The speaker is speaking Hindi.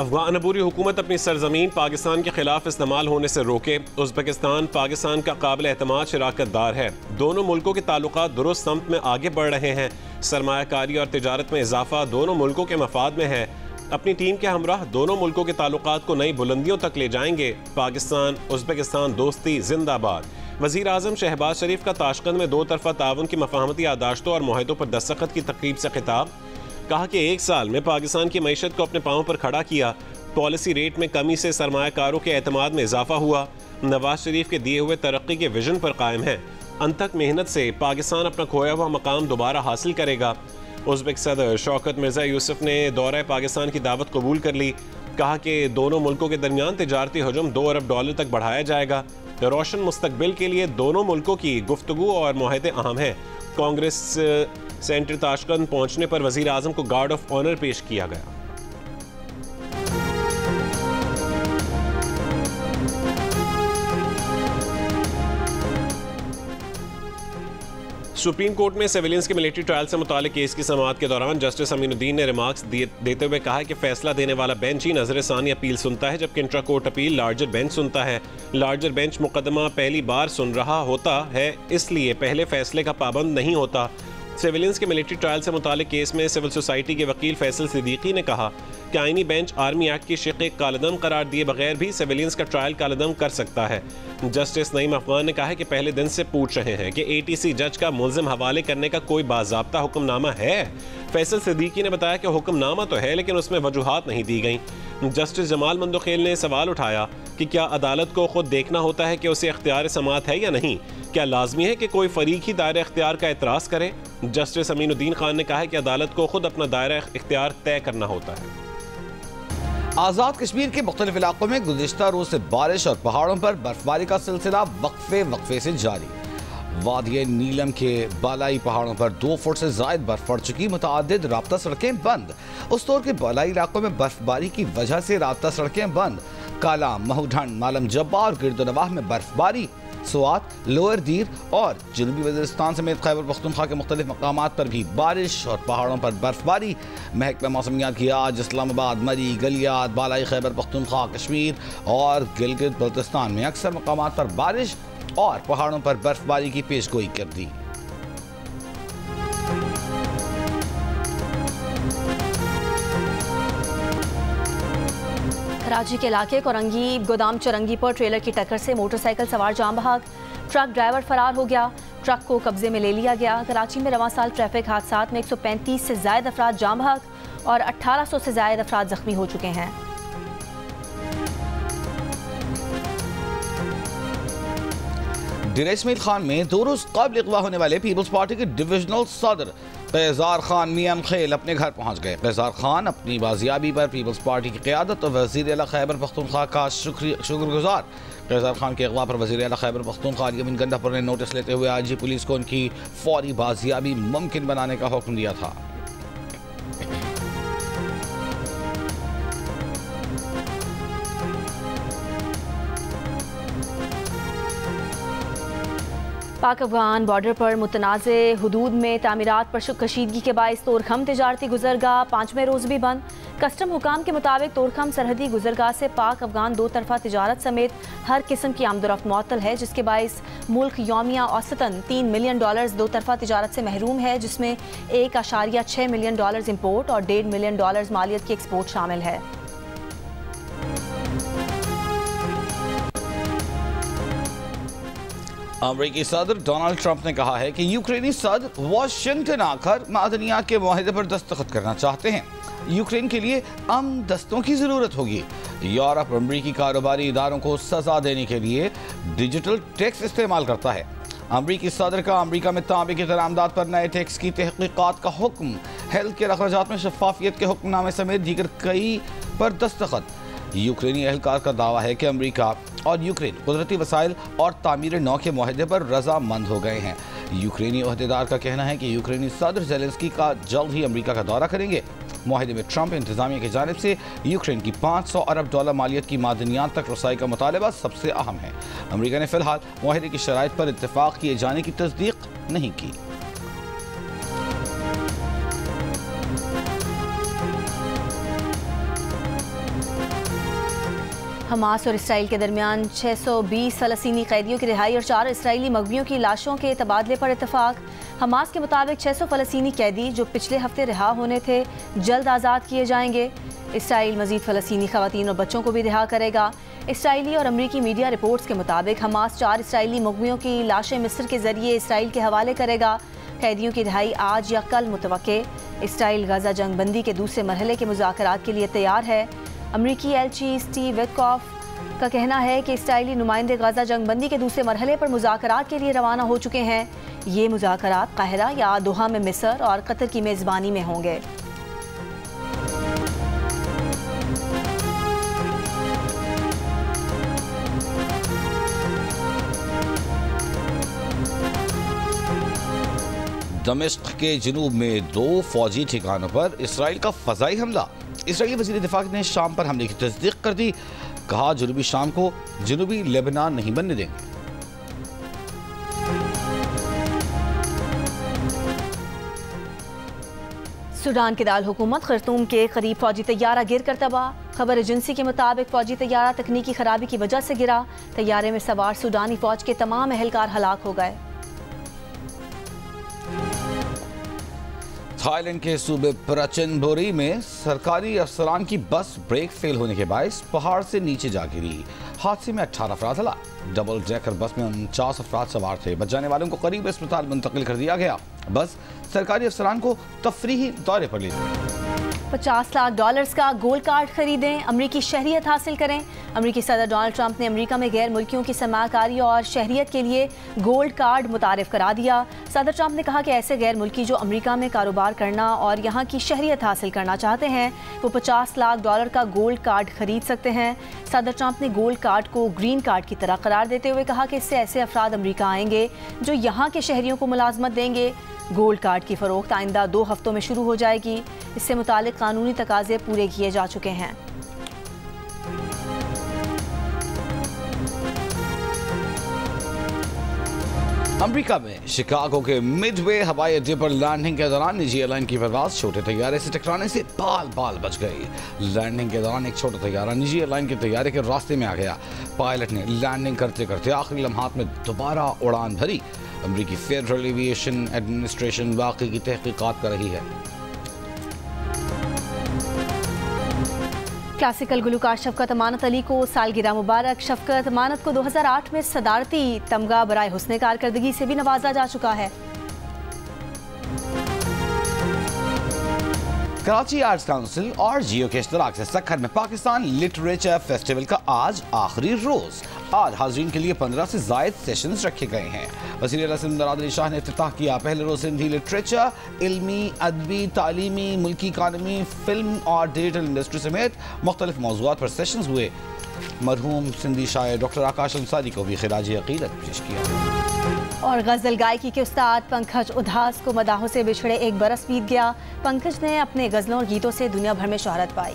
अफगान अबूरी हुकूमत अपनी सरजमीन पाकिस्तान के खिलाफ इस्तेमाल होने से रोके। उज़्बेकिस्तान पाकिस्तान का काबिल एतमाद शराकतदार है। दोनों मुल्कों के ताल्लुकात दुरुस्त समत में आगे बढ़ रहे हैं। सरमायाकारी और तिजारत में इजाफा दोनों मुल्कों के मफाद में है। अपनी टीम के हमराह दोनों मुल्कों के ताल्लुकात को नई बुलंदियों तक ले जाएंगे। पाकिस्तान उज़्बेकिस्तान दोस्ती जिंदाबाद। वज़ीर आज़म शहबाज शरीफ का ताशकंद में दो तरफा ताउन की मफाहमती यादाश्तों और मुआहदों पर दस्तखत की तकरीब से खिताब। कहा कि एक साल में पाकिस्तान की मईशत को अपने पाँव पर खड़ा किया। पॉलिसी रेट में कमी से सरमायाकारों के एतमाद में इजाफा हुआ। नवाज शरीफ के दिए हुए तरक्की के विजन पर कायम है। अनथक मेहनत से पाकिस्तान अपना खोया हुआ मकाम दोबारा हासिल करेगा। उज़्बेक सदर शौकत मिर्ज़ा यूसुफ ने दौरा पाकिस्तान की दावत कबूल कर ली। कहा कि दोनों मुल्कों के दरमियान तिजारती हजम $2 अरब तक बढ़ाया जाएगा। रोशन मुस्तकबिल के लिए दोनों मुल्कों की गुफ्तगू और मुआहदे अहम हैं। कांग्रेस सेंटर ताशकंद पहुंचने पर वज़ीर आज़म को गार्ड ऑफ ऑनर पेश किया गया। सुप्रीम कोर्ट में सिविलियंस के मिलिट्री ट्रायल से मुतालिक केस की समाअत के दौरान जस्टिस अमीनुद्दीन ने रिमार्क्स देते हुए कहा कि फैसला देने वाला बेंच ही नजर सानी अपील सुनता है, जबकि intra court appeal larger bench सुनता है। लार्जर बेंच मुकदमा पहली बार सुन रहा होता है, इसलिए पहले फैसले का पाबंद नहीं होता। सिविलियंस के मिलिट्री ट्रायल से मुतालिक केस में सिविल सोसाइटी के वकील फैसल सिद्दीकी ने कहा कि आईनी बेंच आर्मी एक्ट की शिक़ कालदम करार दिए बगैर भी सिविलियंस का ट्रायल कालदम कर सकता है। जस्टिस नईम अफगान ने कहा है कि पहले दिन से पूछ रहे हैं कि ATC जज का मुल्ज़िम हवाले करने का कोई बाज़ाब्ता हुक्मनामा है। फैसल सिद्दीकी ने बताया कि हुक्मनामा तो है, लेकिन उसमें वजूहात नहीं दी गई। जस्टिस जमाल मंदोखेल ने सवाल उठाया कि क्या अदालत को खुद देखना होता है कि उसे इख्तियार समाअत है या नहीं? क्या लाजमी है कि कोई फरीक ही दायरा इख्तियार का एतराज़ करे? जस्टिस अमीनुद्दीन खान ने कहा है कि अदालत को खुद अपना दायरा इख्तियार तय करना होता है। आज़ाद कश्मीर के मुख्तलिफ इलाकों में गुज़िश्ता रोज से बारिश और पहाड़ों पर बर्फबारी का सिलसिला वक्फे से जारी। वादिये नीलम के बालाई पहाड़ों पर 2 फुट से ज़ायद बर्फ पड़ चुकी। मुतअद्दिद राब्ता सड़कें बंद। उस तौर के बालाई इलाकों में बर्फबारी की वजह से राब्ता सड़कें बंद। काला, महूढंड, मालम जब्बा और गिरदोनवाह में बर्फबारी। स्वात, लोअर दीर और जनूबी वज़ीरिस्तान समेत खैबर पख्तूनख्वा के मुख्तलिफ मकामात पर भी बारिश और पहाड़ों पर बर्फबारी। महकमा मौसमियात की आज इस्लामाबाद, मरी, गलियात, बालाई खैबर पख्तूनख्वा, कश्मीर और गिलगित बल्तिस्तान में अक्सर मकामात पर बारिश और पहाड़ों पर बर्फबारी की पेशगोई कर दी। कराची के इलाके कोरंगी गोदाम चरंगी पर ट्रेलर की टक्कर से मोटरसाइकिल सवार जाम बहाक। ट्रक ड्राइवर फरार हो गया। ट्रक को कब्जे में ले लिया गया। कराची में रवां साल ट्रैफिक हादसात में 135 से ज़ायद अफराद जाम बहाक और 1800 से ज़ायद अफराद जख्मी हो चुके हैं। डेरा इस्माइल खान में 2 रोज काबिल इक़्वा होने वाले पीपल्स पार्टी के डिविजनल सदर क़ैज़ार खान मियां खेल अपने घर पहुंच गए। क़ैज़ार खान अपनी बाजियाबी पर पीपल्स पार्टी की क़यादत और वज़ीर आला खैबर पख्तूनख्वा का शुक्रगुजार। क़ैज़ार खान के अगवा पर वज़ीर आला खैबर पख्तूनख्वा यमीन गंडापुर ने नोटिस लेते हुए IG पुलिस को उनकी फौरी बाजियाबी मुमकिन बनाने का हुक्म दिया था। पाक अफगान बॉर्डर पर मुतनाज़े हुदूद में तामीरात पर कशीदगी के बायस तोरखम तिजारती गुजरगाह 5वें रोज़ भी बंद। कस्टम हुकाम के मुताबिक तोरखम सरहदी गुजरगाह से पाक अफगान 2 तरफा तिजारत समेत हर किस्म की आमदोरफ्त मुअत्तल है, जिसके बायस मुल्क यौमिया औसतन $3 मिलियन 2 तरफा तिजारत से महरूम है, जिसमें $1.6 मिलियन इम्पोर्ट और $1.5 मिलियन मालियत की एक्सपोर्ट शामिल है। अमेरिकी सदर डोनाल्ड ट्रंप ने कहा है कि यूक्रेनी सदर वाशिंगटन आकर मादनियात के मुआहदे पर दस्तखत करना चाहते हैं। यूक्रेन के लिए अमन दस्तों की जरूरत होगी। यूरोप अमेरिकी कारोबारी इदारों को सजा देने के लिए डिजिटल टैक्स इस्तेमाल करता है। अमेरिकी सदर का अमेरिका में तांबे की दरामदात पर नए टैक्स की तहकीकात का हुक्म, हेल्थ केयर अखराजात में शफाफियत के हुक्मनामे समेत दीगर कई पर दस्तखत। यूक्रेनी एहलकार का दावा है कि अमेरिका और यूक्रेन कुदरती वसाइल और तामीर नौ के मुआहदे पर रजामंद हो गए हैं। यूक्रेनी ओहदेदार का कहना है कि यूक्रेनी सदर ज़ेलेंस्की का जल्द ही अमेरिका का दौरा करेंगे। मुआहदे में ट्रंप इंतजामिया की जानिब से यूक्रेन की $500 अरब मालियत की मादनियात तक रसाई का मुतालबा सबसे अहम है। अमेरिका ने फिलहाल मुआहदे की शराइत पर इत्तेफाक किए जाने की तस्दीक नहीं की। हमास और इसराइल के दरमियान 620 फ़लस्तीनी कैदियों की रिहाई और 4 इसराइली मगवियों की लाशों के तबादले पर इत्तफाक। हमास के मुताबिक 600 फ़लस्तीनी कैदी जो पिछले हफ्ते रिहा होने थे जल्द आज़ाद किए जाएंगे। इसराइल मज़ीद फ़लस्तीनी ख़वातीन और बच्चों को भी रिहा करेगा। इसराइली और अमरीकी मीडिया रिपोर्ट्स के मुताबिक हमास 4 इसराइली मगवियों की लाशें मिस्र के ज़रिए इसराइल के हवाले करेगा। कैदियों की रिहाई आज या कल मुतवक्के। इसराइल गाज़ा जंग बंदी के दूसरे मरहले के मुज़ाकरात के लिए तैयार है। अमरीकी एलची स्टीव विटकॉफ का कहना है कि इसराइली नुमाइंदे गाज़ा जंग बंदी के दूसरे मरहले पर मुज़ाकरात के लिए रवाना हो चुके हैं। ये मुज़ाकरात काहिरा या दोहा में मिस्र और कतर की मेज़बानी में होंगे। दमिश्क के जनूब में 2 फौजी ठिकानों पर इसराइल का फ़ज़ाई हमला। इसराइली वज़ीर दिफ़ा ने शाम पर हमले की तस्दीक कर दी। कहा जनूबी शाम को जनूबी लेबनान नहीं बनने देंगे। सूडान के दाल हुकूमत खर्तूम के करीब फौजी तैयारा गिर कर तबाह। खबर एजेंसी के मुताबिक फौजी तैयारा तकनीकी खराबी की वजह से गिरा। तैयारे में सवार सूडानी फौज के तमाम एहलकार हलाक हो गए। थाईलैंड के सूबे प्रचनबुरी में सरकारी अफसरान की बस ब्रेक फेल होने के बायस पहाड़ से नीचे जा गिरी। हादसे में 18 अफराद हलाक। डबल डेकर बस में 49 अफराद सवार थे। बच जाने वालों को करीब अस्पताल मुंतकिल कर दिया गया। बस सरकारी अफसरान को तफरीही दौरे पर ले गई। $50 लाख का गोल्ड कार्ड खरीदें, अमरीकी शहरियत हासिल करें। अमरीकी सदर डोनाल्ड ट्रंप ने अमरीका में गैर मुल्कियों की सरमाकारी और शहरियत के लिए गोल्ड कार्ड मुतारिफ करा दिया। सदर ट्रंप ने कहा कि ऐसे गैर मुल्की जो अमरीका में कारोबार करना और यहाँ की शहरियत हासिल करना चाहते हैं वो $50 लाख का गोल्ड कार्ड खरीद सकते हैं। सदर ट्रंप ने गोल्ड कार्ड को ग्रीन कार्ड की तरह करार देते हुए कहा कि इससे ऐसे अफराद अमरीका आएंगे जो यहाँ के शहरियों को मुलाजमत देंगे। गोल्ड कार्ड की फ़रोख्त आइंदा 2 हफ्तों में शुरू हो जाएगी। इससे मुतालिक कानूनी तकाज़े पूरे किए जा चुके हैं। अमेरिका में शिकागो के मिडवे हवाई अड्डे पर लैंडिंग के दौरान निजी एयरलाइन की परवाज छोटे तैयारे से टकराने से बाल बच गई। लैंडिंग के दौरान एक छोटा तैयारा निजी एयरलाइन के तैयारे के रास्ते में आ गया। पायलट ने लैंडिंग करते करते आखिरी लम्हात में दोबारा उड़ान भरी। अमेरिकी फेडरल एविएशन एडमिनिस्ट्रेशन वाक़े की तहकीकात कर रही है। क्लासिकल गुलकार शफकत अमानत अली को सालगिरह मुबारक। शफकत अमानत को 2008 में सदारती तमगा बराए हुस्ने कारकर्दगी से भी नवाजा जा चुका है। कराची आर्ट्स काउंसिल और जियो के इश्तराक से सक्खर में पाकिस्तान लिटरेचर फेस्टिवल का आज आखिरी रोज। आज हाज़रीन के लिए 15 से ज़ायद सेशंस रखे गए हैं। वज़ीर आज़म नवाज़ शरीफ ने इफ्तिताह किया। पहले रोज सिंधी लिटरेचर, इल्मी, अदबी, तालीमी, मुल्की इकानमी, फिल्म और डिजिटल इंडस्ट्री समेत मुख्तलिफ मौज़ूआत पर सेशंस हुए। मरहूम सिंधी शायर डॉक्टर आकाश अंसारी को भी खिराज अक़ीदत पेश किया। और गज़ल गायकी के उस्ताद पंकज उधास को मदाहों से बिछड़े 1 बरस बीत गया। पंकज ने अपने गज़लों और गीतों से दुनिया भर में शोहरत पाई।